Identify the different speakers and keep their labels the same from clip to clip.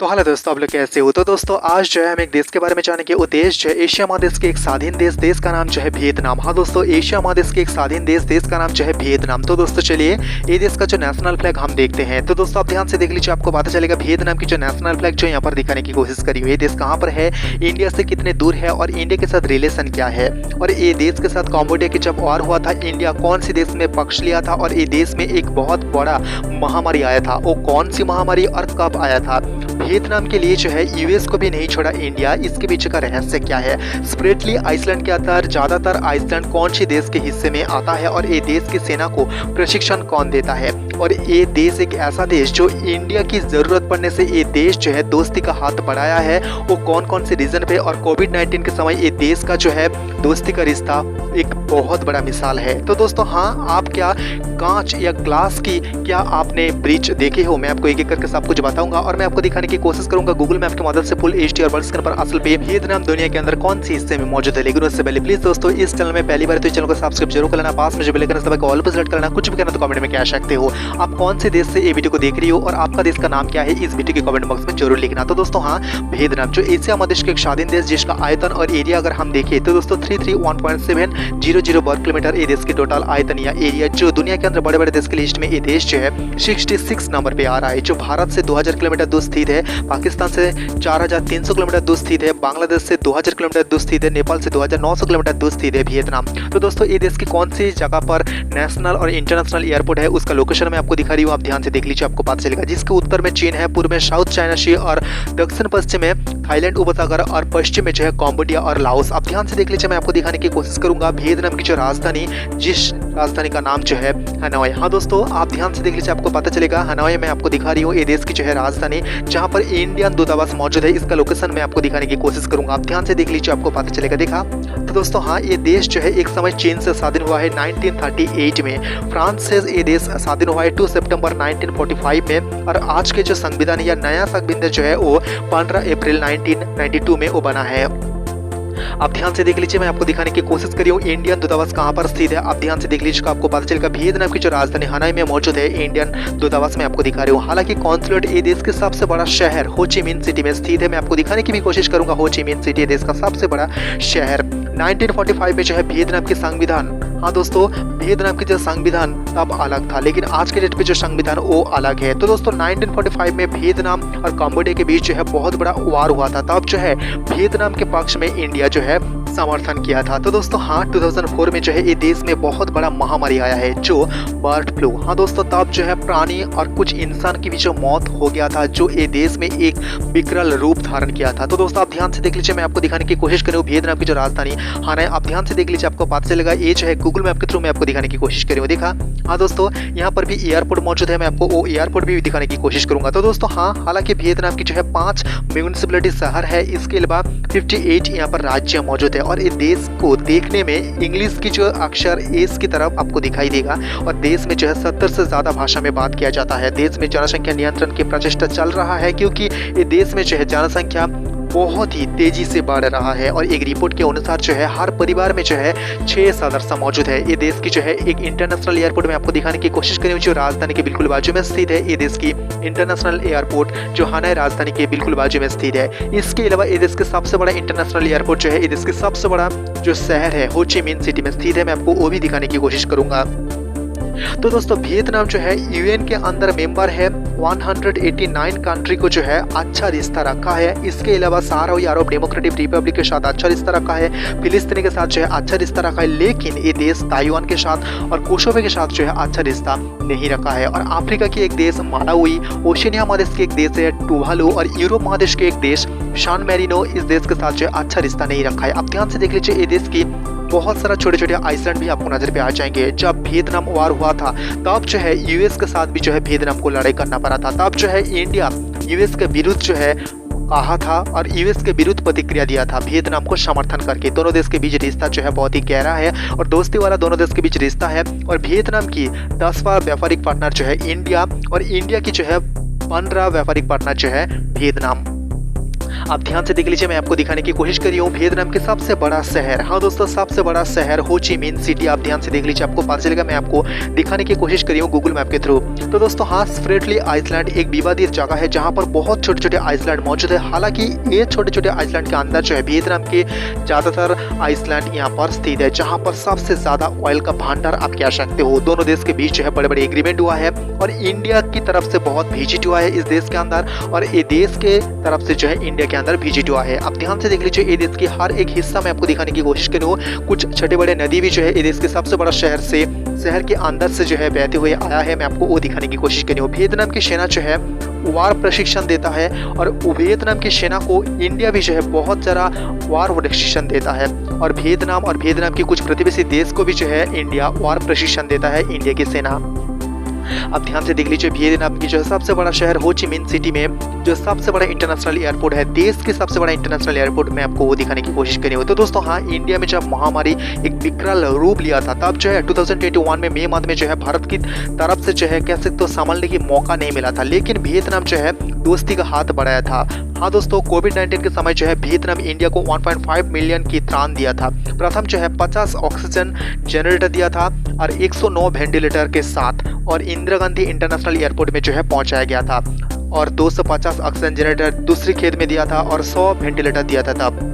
Speaker 1: तो हेलो दोस्तों, आप लोग कैसे हो। तो दोस्तों आज जो है हम एक देश के बारे में जानेंगे। वो देश जो है एशिया महादेश के एक स्वाधीन देश का नाम जो है वियतनाम। हाँ दोस्तों, एशिया महादेश के एक स्वाधीन देश का नाम जो है वियतनाम। तो दोस्तों चलिए ये देश का जो नेशनल फ्लैग हम देखते हैं। तो दोस्तों आप ध्यान से देख लीजिए, आपको पता चलेगा वियतनाम की जो नेशनल फ्लैग जो यहाँ पर दिखाने की कोशिश करी हुई है। देश कहाँ पर है, इंडिया से कितने दूर है और इंडिया के साथ रिलेशन क्या है, और ये देश के साथ कम्बोडिया की जब वॉर हुआ था, इंडिया कौन सी देश में पक्ष लिया था, और ये देश में एक बहुत बड़ा महामारी आया था, वो कौन सी महामारी और कब आया था। वियतनाम के लिए जो है यूएस को भी नहीं छोड़ा इंडिया, इसके पीछे का रहस्य क्या है। सेपरेटली आइसलैंड के अंदर ज्यादातर आइसलैंड कौन सी देश के हिस्से में आता है, और ये देश की सेना को प्रशिक्षण कौन देता है, और ये देश एक ऐसा देश जो इंडिया की जरूरत पड़ने से ये देश जो है दोस्ती का हाथ बढ़ाया है, वो कौन कौन से रीजन पे, और कोविड-19 के समय ये देश का जो है दोस्ती का रिश्ता एक बहुत बड़ा मिसाल है। तो दोस्तों हाँ, आप क्या कांच या ग्लास की क्या आपने ब्रिज देखे हो, मैं आपको एक एक करके सब कुछ बताऊंगा और मैं आपको दिखाने की कोशिश करूंगा गूगल मैप की मदद से फुल एचडी और वर्ल्ड स्क्रीन पर असल पे वियतनाम दुनिया के अंदर कौन सी हिस्से में मौजूद है। लेकिन उससे पहले प्लीज दोस्तों इस चैनल में पहली बार तो इस चैनल को सब्सक्राइब जरूर कर लेना, पास में जो बेल आइकन है दबा के ऑल पर सेलेक्ट करना। कुछ भी करना तो कमेंट में कह सकते हो, आप कौन से देश से ये वीडियो को देख रही हो और आपका देश का नाम क्या है, इस वीडियो के कमेंट बॉक्स में जरूर लिखना। तो दोस्तों हाँ, वियतनाम जो एशिया महादेश के एक स्वाधीन देश जिसका आयतन और एरिया अगर हम देखें तो दोस्तों 331.700 वर्ग किलोमीटर ये देश की टोटल आयतन या एरिया, जो दुनिया के अंदर बड़े बड़े देश की लिस्ट में ये देश जो है 66 नंबर पे आ रहा है, जो भारत से 2000 किलोमीटर दूर स्थित है, पाकिस्तान से 4300 किलोमीटर दूर स्थित है, बांग्लादेश से 2000 किलोमीटर दूर स्थित है, नेपाल से 2900 किलोमीटर दूर स्थित है वियतनाम। तो दोस्तों ये देश की कौन सी जगह पर नेशनल और इंटरनेशनल एयरपोर्ट है, उसका लोकेशन मैं आपको दिखा रही हूँ, आप ध्यान से देख लीजिए, आपको पता चलेगा। जिसके उत्तर में चीन है, पूर्व में साउथ चाइना सी, और दक्षिण पश्चिम में थाईलैंड उपसागर, और पश्चिम में जो है कम्बोडिया और लाओस। आप ध्यान से देख लीजिए, मैं आपको दिखाने की कोशिश करूंगा वियतनाम की जो राजधानी, जिस राजधानी का नाम जो है हनोई। हाँ दोस्तों आप ध्यान से देख लीजिए, आपको पता चलेगा हनोई मैं आपको दिखा रही हूँ ये देश की जो है राजधानी, जहाँ पर इंडियन दूतावास मौजूद है, इसका लोकेशन मैं आपको दिखाने की कोशिश करूंगा। आप ध्यान से देख लीजिए, आपको पता चलेगा। देखा तो दोस्तों हाँ, ये देश जो है एक समय चीन से स्वाधीन हुआ है 1938 में, फ्रांस से ये देश स्वाधीन हुआ है 2 सितंबर 1945 में, और आज के जो संविधान या नया संविधान जो है वो 15 अप्रैल 1992 में वो बना है। आप ध्यान से देख लीजिए, मैं आपको दिखाने की कोशिश करी हूँ इंडियन दूतावास कहाँ पर स्थित है। आप ध्यान से देख लीजिए, आपको पता चलेगा वियतनाम की जो राजधानी हनोई में मौजूद है इंडियन दूतावास मैं आपको दिखा रही हूँ। हालांकि कॉन्सुलेट ये देश के सबसे बड़ा शहर हो ची मिन्ह सिटी में स्थित है, मैं आपको दिखाने की भी कोशिश करूंगा। हो ची मिन्ह सिटी देश का सबसे बड़ा शहर। 1945 में जो है वियतनाम की संविधान, हाँ दोस्तों वियतनाम की जो संविधान तब अलग था, लेकिन आज के डेट पे जो संविधान वो अलग है। तो दोस्तों 1945 में वियतनाम और कम्बोडिया के बीच जो है बहुत बड़ा वार हुआ था, तब जो है वियतनाम के पक्ष में इंडिया जो है समर्थन किया था। तो दोस्तों हाँ, 2004 में जो है ये देश में बहुत बड़ा महामारी आया है जो बर्ड फ्लू। हाँ दोस्तों, तब जो है प्राणी और कुछ इंसान की भी जो मौत हो गया था, जो ये देश में एक विकराल रूप धारण किया था। तो दोस्तों आप ध्यान से देख लीजिए, मैं आपको दिखाने की कोशिश करूँ वियतनाम की जो राजधानी हनोई। आप ध्यान से देख लीजिए, आपको पता चलेगा। ये जो है गूगल मैप के थ्रू मैं आपको दिखाने की कोशिश करी हूँ। देखा हाँ दोस्तों, यहाँ पर भी एयरपोर्ट मौजूद है, मैं आपको वो एयरपोर्ट भी दिखाने की कोशिश करूंगा। तो दोस्तों हाँ, हालांकि वियतनाम की जो है 5 म्यूनिसिपैलिटी शहर है, इसके अलावा 58 यहाँ पर राज्य मौजूद है, और ये देश को देखने में इंग्लिश की जो अक्षर एस की तरफ आपको दिखाई देगा, और देश में जो है 70 से ज्यादा भाषा में बात किया जाता है। देश में जनसंख्या नियंत्रण की प्रचेष्टा चल रहा है, क्योंकि ये देश में जो है जनसंख्या बहुत ही तेजी से बढ़ रहा है, और एक रिपोर्ट के अनुसार जो है हर परिवार में जो है 6 सदस्य मौजूद है। ये देश की जो है एक इंटरनेशनल एयरपोर्ट में आपको दिखाने की कोशिश करें, जो राजधानी के बिल्कुल बाजू में स्थित है। ये देश की इंटरनेशनल एयरपोर्ट जो हनोई राजधानी के बिल्कुल बाजू में स्थित है। इसके अलावा ये देश के सबसे बड़ा इंटरनेशनल एयरपोर्ट जो है ये देश के सबसे बड़ा जो शहर है हो ची मिन्ह सिटी में स्थित है, मैं आपको वो भी दिखाने की कोशिश करूंगा। तो दोस्तों वियतनाम जो है यूएन के अंदर मेंबर है, 189 कंट्री को जो है अच्छा रिश्ता रखा है। इसके अलावा सहारावी अरब डेमोक्रेटिक रिपब्लिक के साथ अच्छा रिश्ता रखा है, फिलिस्तीन के साथ जो है अच्छा रिश्ता रखा है, लेकिन ये देश ताइवान के साथ और कोसोवो के साथ जो है अच्छा रिश्ता नहीं रखा है। और अफ्रीका की एक देश मालावी, ओशिनिया महादेश के एक देश है टुवालू, और यूरोप महादेश के एक देश सान मैरिनो, इस देश के साथ जो है अच्छा रिश्ता नहीं रखा है। आप ध्यान से देख लीजिए, ये देश की बहुत सारा छोटे छोटे आइसलैंड भी आपको नजर पे आ जाएंगे। जब वियतनाम वार हुआ था तब जो है यूएस के साथ भी जो है वियतनाम को लड़ाई करना पड़ा था, तब जो है इंडिया यूएस के विरुद्ध जो है कहा था और यूएस के विरुद्ध प्रतिक्रिया दिया था वियतनाम को समर्थन करके। दोनों देश के बीच रिश्ता जो है बहुत ही गहरा है और दोस्ती वाला दोनों देश के बीच रिश्ता है। और वियतनाम की 10वां व्यापारिक पार्टनर जो है इंडिया, और इंडिया की जो है 15 व्यापारिक पार्टनर जो है वियतनाम। आप ध्यान से देख लीजिए, मैं आपको दिखाने की कोशिश करी हूँ वियतनाम के सबसे बड़ा शहर। हाँ दोस्तों, सबसे बड़ा शहर हो ची मिन सिटी। आप ध्यान से देख लीजिए, आपको पता चलेगा, मैं आपको दिखाने की कोशिश करी हूँ गूगल मैप के थ्रू। तो दोस्तों हाँ, स्प्रेटली आइसलैंड एक विवादित जगह है जहाँ पर बहुत छोटे छोटे आइसलैंड मौजूद है। हालांकि ये छोटे छोटे आइसलैंड के अंदर जो है वियतनाम के ज्यादातर आइसलैंड यहाँ पर स्थित है, जहाँ पर सबसे ज्यादा ऑयल का भंडार आप कह सकते हो। दोनों देश के बीच जो है बड़े बड़े एग्रीमेंट हुआ है और इंडिया की तरफ से बहुत विजिट हुआ है इस देश के अंदर, और ये देश के तरफ से जो है इंडिया के अंदर विजिट हुआ है। आप ध्यान से देख लीजिए, ये देश की हर एक हिस्सा में आपको दिखाने की कोशिश करूँ। कुछ छोटे बड़े नदी भी जो है ये देश के सबसे बड़ा शहर के अंदर से जो है बहते हुए आया है, मैं आपको वो दिखाने की कोशिश करी हूँ। वियतनाम की सेना जो है वार प्रशिक्षण देता है, और वियतनाम की सेना को इंडिया भी जो है बहुत ज़्यादा वार प्रशिक्षण देता है, और वियतनाम के कुछ प्रतिवेशी देश को भी जो है इंडिया वार प्रशिक्षण देता है, इंडिया की सेना। अब ध्यान से देख लीजिए, वियतनाम की जो सबसे बड़ा शहर हो ची मिन सिटी में जो सबसे बड़ा इंटरनेशनल एयरपोर्ट है, देश के सबसे बड़ा इंटरनेशनल एयरपोर्ट, मैं आपको वो दिखाने की कोशिश करी हूँ। तो दोस्तों हाँ, इंडिया में जब महामारी एक विकराल रूप लिया था, तब जो है 2021 में मई माह में जो है भारत की तरफ से जो है कह सकते हो संभालने की मौका नहीं मिला था, लेकिन वियतनाम जो है दोस्ती का हाथ बढ़ाया था। हाँ दोस्तों, कोविड-19 के समय जो है वियतनाम इंडिया को 1.5 मिलियन की त्राण दिया था। प्रथम जो है 50 ऑक्सीजन जनरेटर दिया था और 109 वेंटिलेटर के साथ, और इंदिरा गांधी इंटरनेशनल एयरपोर्ट में जो है पहुंचाया गया था, और 250 ऑक्सीजन जनरेटर दूसरी खेत में दिया था और 100 वेंटिलेटर दिया था तब।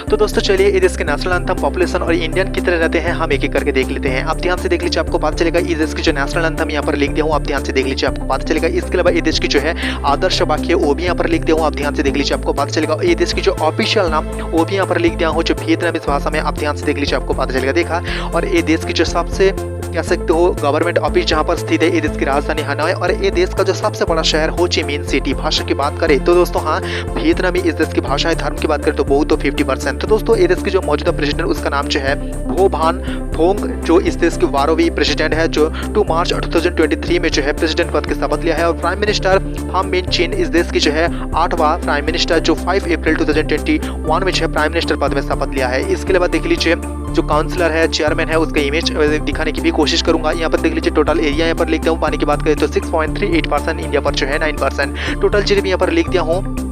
Speaker 1: तो दोस्तों चलिए, इस देश के नेशनल एंथम, पॉपुलेशन और इंडियन कितने रहते हैं हम एक एक करके देख लेते हैं। आप ध्यान से देख लीजिए, आपको पता चलेगा इस देश की जो नेशनल एंथम यहाँ पर लिख दिया हूँ, आप ध्यान से देख लीजिए, आपको पता चलेगा। इसके अलावा इस देश की जो है आदर्श वाक्य वो भी यहाँ पर लिख दिया हूँ, आप ध्यान से देख लीजिए, आपको पता चलेगा। ये देश की जो ऑफिशियल नाम वो भी यहाँ पर लिख दिया हूँ, जो वियतनामीज भाषा में, आप ध्यान से देख लीजिए, आपको पता चलेगा। देखा, और ये देश की जो सबसे कह सकते हो गवर्नमेंट ऑफिस जहाँ पर स्थित है, ये देश की राजधानी हनोई, और ये देश का जो सबसे बड़ा शहर हो ची मिन सिटी। भाषा की बात करें तो दोस्तों हाँ, वियतनामी इस देश की भाषा है। धर्म की बात करें तो बहुत तो 50%। तो दोस्तों ये देश की जो मौजूदा प्रेसिडेंट, उसका नाम जो है भो भान फोंग, जो इस देश के 12वीं प्रेसिडेंट है, जो 2 मार्च 2023 में जो है प्रेसिडेंट पद की शपथ लिया है। और प्राइम मिनिस्टर फाम मिन चिन इस देश की जो है 8वां प्राइम मिनिस्टर, जो 5 अप्रैल 2021 में जो है प्राइम मिनिस्टर पद में शपथ लिया है। इसके अलावा देख लीजिए, जो काउंसलर है, चेयरमैन है, उसका इमेज दिखाने की भी कोशिश करूंगा। यहाँ पर देख लीजिए, टोटल एरिया यहाँ पर लिख दिया हूँ। पानी की बात करें तो 6.38%, इंडिया पर जो है 9%। टोटल जीडीपी यहाँ पर लिख दिया हूँ,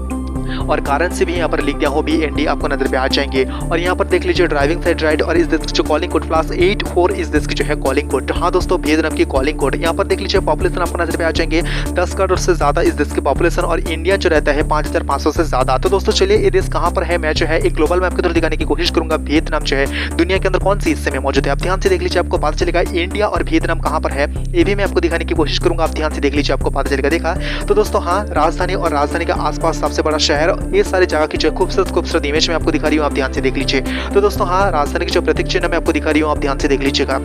Speaker 1: और करेंसी भी यहाँ पर लिख दिया हूँ BND, आपको नजर पे आ जाएंगे। और यहाँ पर देख लीजिए ड्राइविंग साइड राइट, और इस देश की जो कॉलिंग कोड +84 इस देश की जो है कॉलिंग कोड। हाँ दोस्तों, वियतनाम की कॉलिंग कोड। यहाँ पर देख लीजिए पॉपुलेशन आपको नजर पे आ जाएंगे 10 करोड़ से ज्यादा इस देश की पॉपुलेशन, और इंडिया जो रहता है 5500 से ज्यादा। तो दोस्तों चलिए, ये देश कहाँ पर है, मैं जो है एक ग्लोबल मैप के थ्रू दिखाने की कोशिश करूंगा। वियतनाम जो है दुनिया के अंदर कौन सी हिस्से में मौजूद है, आप ध्यान से देख लीजिए, आपको पता चलेगा। इंडिया और वियतनाम कहाँ पर है, ये भी मैं आपको दिखाने की कोशिश करूंगा। आप ध्यान से देख लीजिए, आपको पता चलेगा। देखा, तो दोस्तों हाँ, राजधानी और राजधानी के आसपास सबसे बड़ा शहर, ये सारी जगह की जो खूबसूरत इमेज में आपको दिखा रही हूँ, आप ध्यान से देख लीजिए। तो दोस्तों हाँ, राजधानी की जो प्रतीक चिन्ह मैं आपको दिखा रही हूँ, आप ध्यान से देख लीजिएगा।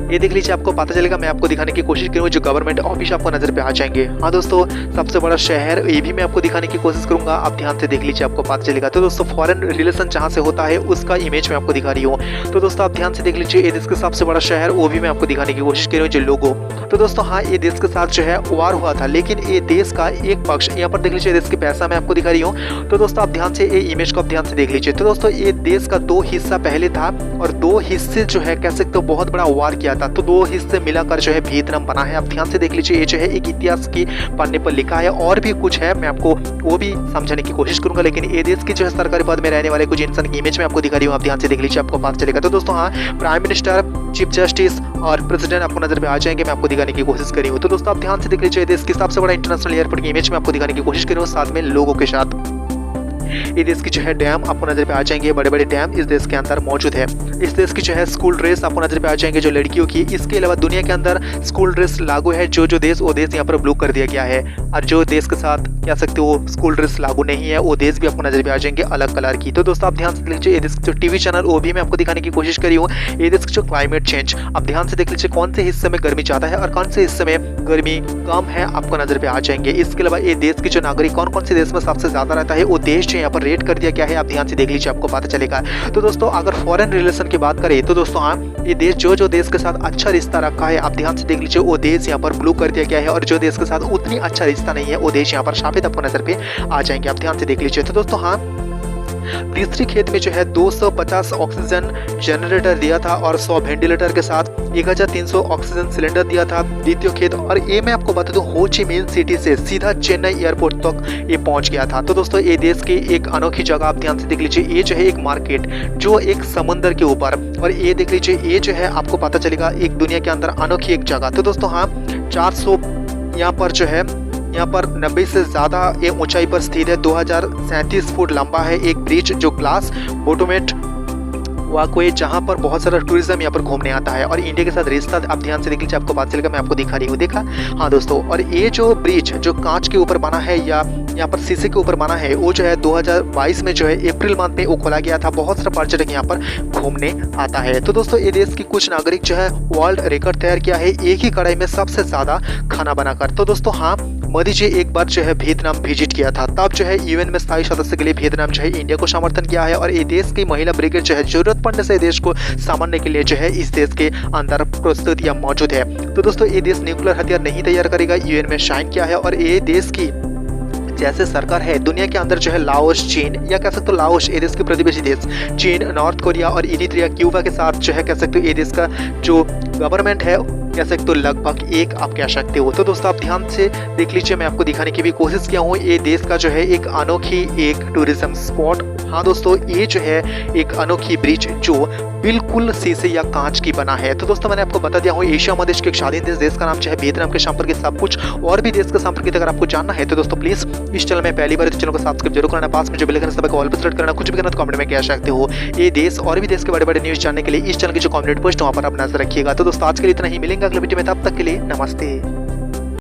Speaker 1: ये देख लीजिए, आपको पता चलेगा। मैं आपको दिखाने की कोशिश करूँ, जो गवर्नमेंट ऑफिस आपको नजर पे आ जाएंगे। हाँ दोस्तों, सबसे बड़ा शहर, ये भी मैं आपको दिखाने की कोशिश करूंगा। आप ध्यान से देख लीजिए, आपको पता चलेगा। तो दोस्तों फॉरेन रिलेशन जहाँ से होता है, उसका इमेज मैं आपको दिखा रही हूँ। तो दोस्तों आप ध्यान से देख लीजिए, ये देश का सबसे बड़ा शहर, वो भी मैं आपको दिखाने की कोशिश कर रही हूँ, जो लोगो। तो दोस्तों हाँ, ये देश के साथ जो है वार हुआ था, लेकिन ये देश का एक पक्ष, यहाँ पर देख लीजिए देश की पैसा मैं आपको दिखा रही हूँ। तो दोस्तों आप ध्यान से ये इमेज को आप ध्यान से देख लीजिए। तो दोस्तों ये देश का 2 हिस्सा पहले था, और 2 हिस्से जो है कह सकते हो बहुत बड़ा वार किया था, तो 2 हिस्से मिलाकर जो है वियतनाम बना है। आप ध्यान से देख लीजिए, ये जो है एक इतिहास की पन्ने पर लिखा है, और भी कुछ है, मैं आपको वो भी समझाने की कोशिश करूंगा। लेकिन ये देश की जो है सरकारी पद में रहने वाले कुछ इंसान की इमेज में आपको दिखा रही हूँ, आप ध्यान से देख लीजिए, आपको पता चलेगा। तो दोस्तों हाँ, प्राइम मिनिस्टर, चीफ जस्टिस और प्रेसिडेंट आपको नजर पे आ जाएंगे, मैं आपको दिखाने की कोशिश कर रही हूँ। तो दोस्तों आप ध्यान से देख लीजिए, देश की सबसे बड़ा इंटरनेशनल एयरपोर्ट की इमेज में आपको दिखाने की कोशिश कर रही हूँ, साथ में लोगों के साथ। ये देश की जो है डैम आपको नजर पे आ जाएंगे, बड़े बड़े डैम इस देश के अंदर मौजूद है। इस देश की जो है स्कूल ड्रेस आपको नजर पे आ जाएंगे, जो लड़कियों की। इसके अलावा दुनिया के अंदर स्कूल ड्रेस लागू है, जो देश वो देश यहाँ पर ब्लू कर दिया गया है, और जो देश के साथ कह सकते हो स्कूल ड्रेस लागू नहीं है, वो देश भी आपको नजर पे आ जाएंगे अलग कलर की। तो दोस्तों आप ध्यान से देख लीजिए, ये देश जो टीवी चैनल वो भी मैं आपको दिखाने की कोशिश करी हूँ। ये देश की जो क्लाइमेट चेंज, आप ध्यान से देख लीजिए, कौन से हिस्से में गर्मी ज्यादा है और कौन से हिस्से में गर्मी कम है, आपको नजर पे आ जाएंगे। इसके अलावा ये देश की जो नागरिक कौन कौन से देश में सबसे ज्यादा रहता है, वो देश जो यहाँ पर रेट कर दिया गया है, आप ध्यान से देख लीजिए, आपको पता चलेगा। तो दोस्तों अगर फॉरेन रिलेशन की बात करें, तो दोस्तों हाँ, ये देश जो देश के साथ अच्छा रिश्ता रखा है, आप ध्यान से देख लीजिए, वो देश यहाँ पर ब्लू कर दिया गया है, और जो देश के साथ उतनी अच्छा रिश्ता नहीं है, वो देश यहाँ पर सफेद आपको नजर पे आ जाएंगे, आप ध्यान से देख लीजिए। तो दोस्तों हाँ, तीसरी खेप में जो है 250 ऑक्सीजन जनरेटर दिया था और 100 वेंटिलेटर के साथ 1300 ऑक्सीजन सिलेंडर दिया था द्वितीय खेप। और ये मैं आपको बता दूं हो ची मिन सिटी से सीधा चेन्नई एयरपोर्ट तक ये पहुंच गया था। तो दोस्तों ये देश की एक अनोखी जगह आप ध्यान से देख लीजिए, ये जो है एक मार्केट जो एक समुद्र के ऊपर, और ये देख लीजिए ये जो है आपको पता चलेगा एक दुनिया के अंदर अनोखी एक जगह। तो दोस्तों हाँ 400 यहाँ पर जो है यहाँ पर 90 से ज़्यादा ये ऊंचाई पर स्थित है, 2037 फुट लंबा है एक ब्रिज जो ग्लास बोटोमेट वाकवे, जहाँ पर बहुत सारा टूरिज्म यहाँ पर घूमने आता है और इंडिया के साथ रिश्ता आप ध्यान से देख लीजिए, आपको बात चलेगा, मैं आपको दिखा रही हूँ, देखा हाँ दोस्तों। और ये जो ब्रिज जो कांच के ऊपर बना है या यहाँ पर शीशे के ऊपर बना है वो जो है 2022 में जो है अप्रैल मंथ में वो खोला गया था। बहुत सारा पर्यटक यहाँ पर घूमने आता है। तो दोस्तों ये देश की कुछ नागरिक जो है वर्ल्ड रिकॉर्ड तैयार किया है एक ही कढ़ाई में सबसे ज़्यादा खाना बनाकर। तो दोस्तों हाँ मोदी जी एक बार जो है वियतनाम विजिट किया था, तब जो है यूएन में स्थायी सदस्य के लिए वियतनाम जो है इंडिया को समर्थन किया है। और ये देश की महिला ब्रिगेड जो है जरूरत पड़ने से देश को संभालने के लिए जो है इस देश के अंदर प्रस्तुत या मौजूद है। तो दोस्तों ये देश न्यूक्लियर हथियार नहीं तैयार करेगा, यूएन में साइन किया है। और ये देश की जैसे सरकार है दुनिया के अंदर जो है लाओस, चीन या कह सकते हो लाओस ये देश के प्रतिवेशी देश चीन, नॉर्थ कोरिया और इरिट्रिया, क्यूबा के साथ जो है कह सकते हो ये देश का जो गवर्नमेंट है कह सकते हो लगभग एक आप कह सकते हो। तो दोस्तों आप ध्यान से देख लीजिए, मैं आपको दिखाने की भी कोशिश किया हूँ ये देश का जो है एक अनोखी एक टूरिज्म स्पॉट। हाँ दोस्तों ये जो है एक अनोखी ब्रिज जो बिल्कुल शीशे या कांच की बना है। तो दोस्तों मैंने आपको बता दिया हूँ एशिया महादेश के एक स्वाधीन देश का नाम जो है वियतनाम के संपर्क सब कुछ और भी देश के संपर्क अगर आपको जानना है तो दोस्तों प्लीज इस चैनल में पहली बार चैनल को सब्सक्राइब जरूर करना, पास में जो बेल आइकन है ऑल पर सेलेक्ट करना, कुछ भी करना तो कमेंट में कह सकते हो। ये देश और भी देश के बड़े बड़े न्यूज जानने के लिए इस चैनल की जो कमेंट पोस्ट वहाँ पर आप नजर रखिएगा। तो दोस्तों आज के लिए इतना ही, मिलेंगे अगले वीडियो में, तब तक के लिए नमस्ते।